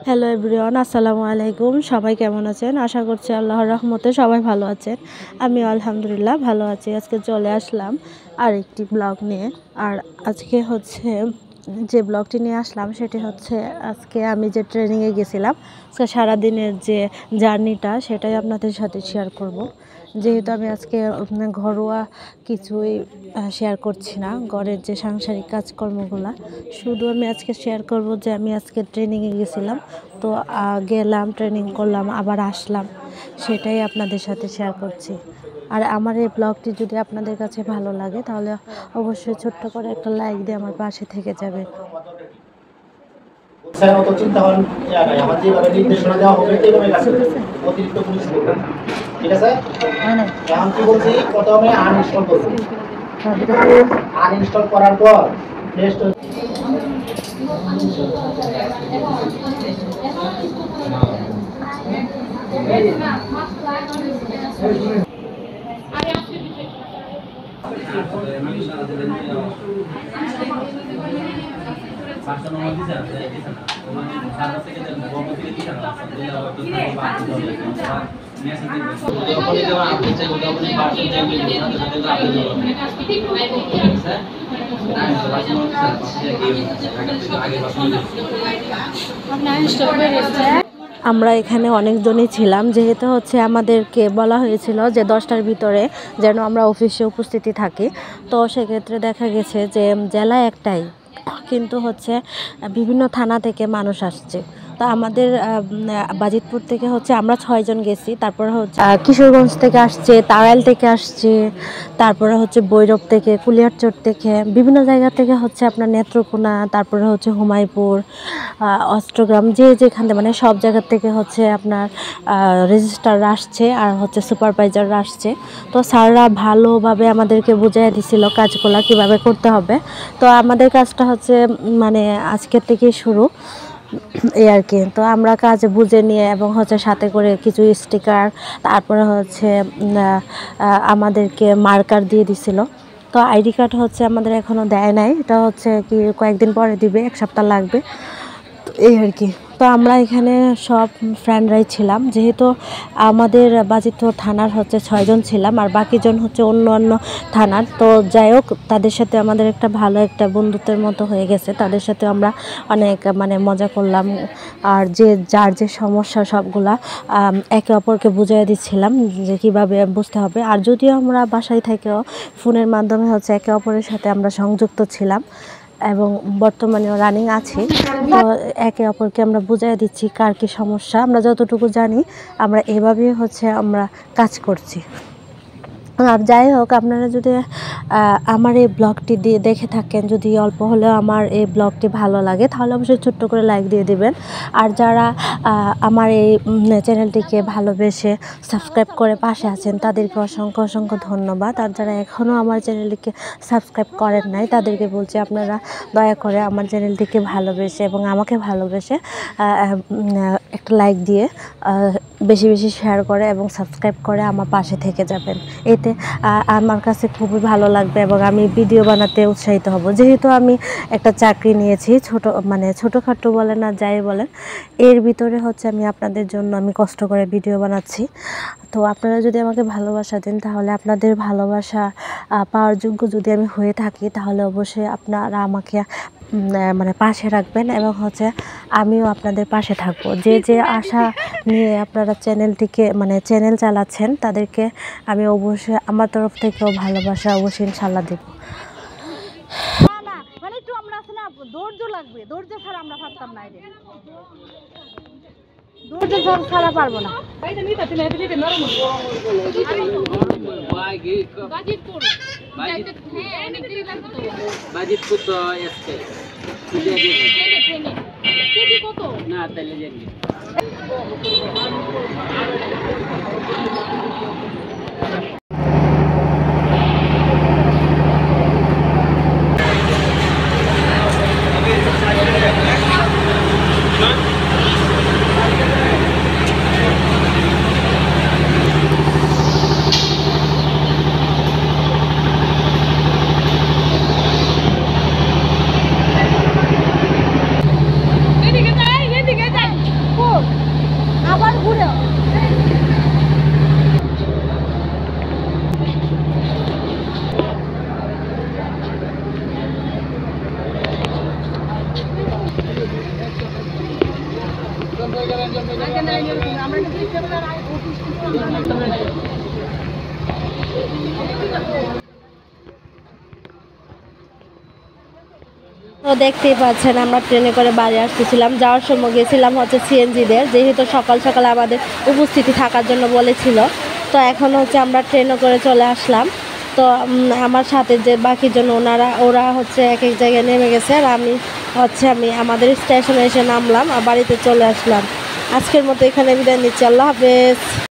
Hello everyone, আসসালামু আলাইকুম। সবাই কেমন আছেন? আশা করছি আল্লাহর রহমতে সবাই ভালো আছেন। আমিও আলহামদুলিল্লাহ ভালো আছি। আজকে চলে আসলাম আরেকটি ব্লগ নিয়ে। আর আজকে হচ্ছে যে ব্লগটি নিয়ে আসলাম সেটি হচ্ছে আজকে আমি যে ট্রেনিংয়ে গেছিলাম সারাদিনের যে জার্নিটা সেটাই আপনাদের সাথে শেয়ার করব। যেহেতু আমি আজকে ঘরোয়া কিছুই শেয়ার করছি না, ঘরের যে সাংসারিক কাজকর্মগুলো শুধু আমি আজকে শেয়ার করব যে আমি আজকে ট্রেনিংয়ে গেছিলাম। তো গেলাম, ট্রেনিং করলাম, আবার আসলাম, সেটাই আপনাদের সাথে শেয়ার করছি। আর আমার এই ব্লগটি যদি আপনাদের কাছে ভালো লাগে তাহলে অবশ্যই ছোট্ট করে একটা লাইক দিয়ে আমার পাশে থেকে যাবে। চিন্তা আমার যেভাবে নির্দেশনা দেওয়া হবে এইভাবে কাজ করতে হবে। অতিরিক্ত কোনো কিছু করবে না। ঠিক আছে? এখন কি বলছি, প্রথমে আনইনস্টল করব। আনইনস্টল করার পর প্লে স্টোর আমরা এখানে অনেকজনই ছিলাম, যেহেতু হচ্ছে আমাদেরকে বলা হয়েছিল যে 10টার ভিতরে যেন আমরা অফিসে উপস্থিতি থাকি। তো সেক্ষেত্রে দেখা গেছে যে জেলা একটাই, কিন্তু হচ্ছে বিভিন্ন থানা থেকে মানুষ আসছে। তো আমাদের বাজিতপুর থেকে হচ্ছে আমরা 6 জন গেছি, তারপরে হচ্ছে কিশোরগঞ্জ থেকে আসছে, তাড়াইল থেকে আসছে, তারপরে হচ্ছে ভৈরব থেকে, কুলিয়ারচর থেকে, বিভিন্ন জায়গা থেকে হচ্ছে আপনার নেত্রকোনা, তারপরে হচ্ছে হুমায়পুর, অষ্টগ্রাম, যে যেখানে মানে সব জায়গা থেকে হচ্ছে আপনার রেজিস্ট্রার আসছে আর হচ্ছে সুপারভাইজার আসছে। তো স্যাররা ভালোভাবে আমাদেরকে বুঝিয়ে দিছিল কাজগুলো কিভাবে করতে হবে। তো আমাদের কাজটা হচ্ছে মানে আজকের থেকেই শুরু, এই আর কি। তো আমরা কাজ বুঝে নিয়ে এবং হচ্ছে সাথে করে কিছু স্টিকার, তারপরে হচ্ছে আমাদেরকে মার্কার দিয়ে দিছিল। তো আইডি কার্ড হচ্ছে আমাদের এখনও দেয় নাই, এটা হচ্ছে কি কয়েকদিন পরে দিবে, 1 সপ্তাহ লাগবে, এই আর কি। তো আমরা এখানে সব ফ্রেন্ডরাই ছিলাম, যেহেতু আমাদের বাজিতপুর থানার হচ্ছে 6 জন ছিলাম আর বাকিজন হচ্ছে অন্য অন্য থানার। তো যাই হোক, তাদের সাথে আমাদের একটা ভালো একটা বন্ধুত্বের মতো হয়ে গেছে। তাদের সাথে আমরা অনেক মানে মজা করলাম, আর যার যে সমস্যা সবগুলা একে অপরকে বুঝিয়ে দিচ্ছিলাম যে কীভাবে বুঝতে হবে। আর যদিও আমরা বাসায় থেকেও ফোনের মাধ্যমে হচ্ছে একে অপরের সাথে আমরা সংযুক্ত ছিলাম এবং বর্তমানেও রানিং আছি। তো একে অপরকে আমরা বুঝিয়ে দিচ্ছি কার কী সমস্যা, আমরা যতটুকু জানি আমরা এভাবেই হচ্ছে আমরা কাজ করছি। আর যাই হোক, আপনারা যদি আমার এই ব্লগটি দিয়ে দেখে থাকেন, যদি অল্প হলেও আমার এই ব্লগটি ভালো লাগে তাহলে অবশ্যই ছোট্ট করে লাইক দিয়ে দিবেন। আর যারা আমার এই চ্যানেলটিকে ভালোবেসে সাবস্ক্রাইব করে পাশে আছেন তাদেরকে অসংখ্য অসংখ্য ধন্যবাদ। আর যারা এখনও আমার চ্যানেলটিকে সাবস্ক্রাইব করেন নাই তাদেরকে বলছি আপনারা দয়া করে আমার চ্যানেলটিকে ভালোবেসে এবং আমাকে ভালোবেসে একটা লাইক দিয়ে বেশি বেশি শেয়ার করে এবং সাবস্ক্রাইব করে আমার পাশে থেকে যাবেন। এতে আমার কাছে খুবই ভালো লাগবে এবং আমি ভিডিও বানাতে উৎসাহিত হব। যেহেতু আমি একটা চাকরি নিয়েছি, ছোটোখাটো বলেন আর যাই বলেন, এর ভিতরে হচ্ছে আমি আপনাদের জন্য আমি কষ্ট করে ভিডিও বানাচ্ছি। তো আপনারা যদি আমাকে ভালোবাসা দেন তাহলে আপনাদের ভালোবাসা পাওয়ার যোগ্য যদি আমি হয়ে থাকি তাহলে অবশ্যই আপনারা আমাকে মানে পাশে রাখবেন এবং হচ্ছে আমিও আপনাদের পাশে থাকবো। যে আশা নিয়ে আপনারা চ্যানেলটিকে চ্যানেল চালাচ্ছেন তাদেরকে আমি অবশ্যই আমার তরফ থেকেও ভালোবাসা অবশ্যই ইনশাল্লাহ দেব। একটু আমরা আছে না, ধৈর্য লাগবে, ধৈর্য ছাড়া আমরা পারতাম না, ধৈর্য ছাড়া পারবো না। বাজিতপুর তো আসছে না, তাহলে জানি তো দেখতেই পাচ্ছেন আমরা ট্রেনে করে বাড়ি আসতেছিলাম, যাওয়ার সময় গেছিলাম হচ্ছে সিএনজিদের, যেহেতু সকাল সকাল আমাদের উপস্থিতি থাকার জন্য বলেছিল। তো এখন হচ্ছে আমরা ট্রেনে করে চলে আসলাম। তো আমার সাথে যে বাকিজন ওরা হচ্ছে এক এক জায়গায় নেমে গেছে, আর আমি আমাদের স্টেশনে এসে নামলাম আর বাড়িতে চলে আসলাম। আজকের মতো এখানে বিদায় নিচ্ছি। আল্লাহ হাফেজ।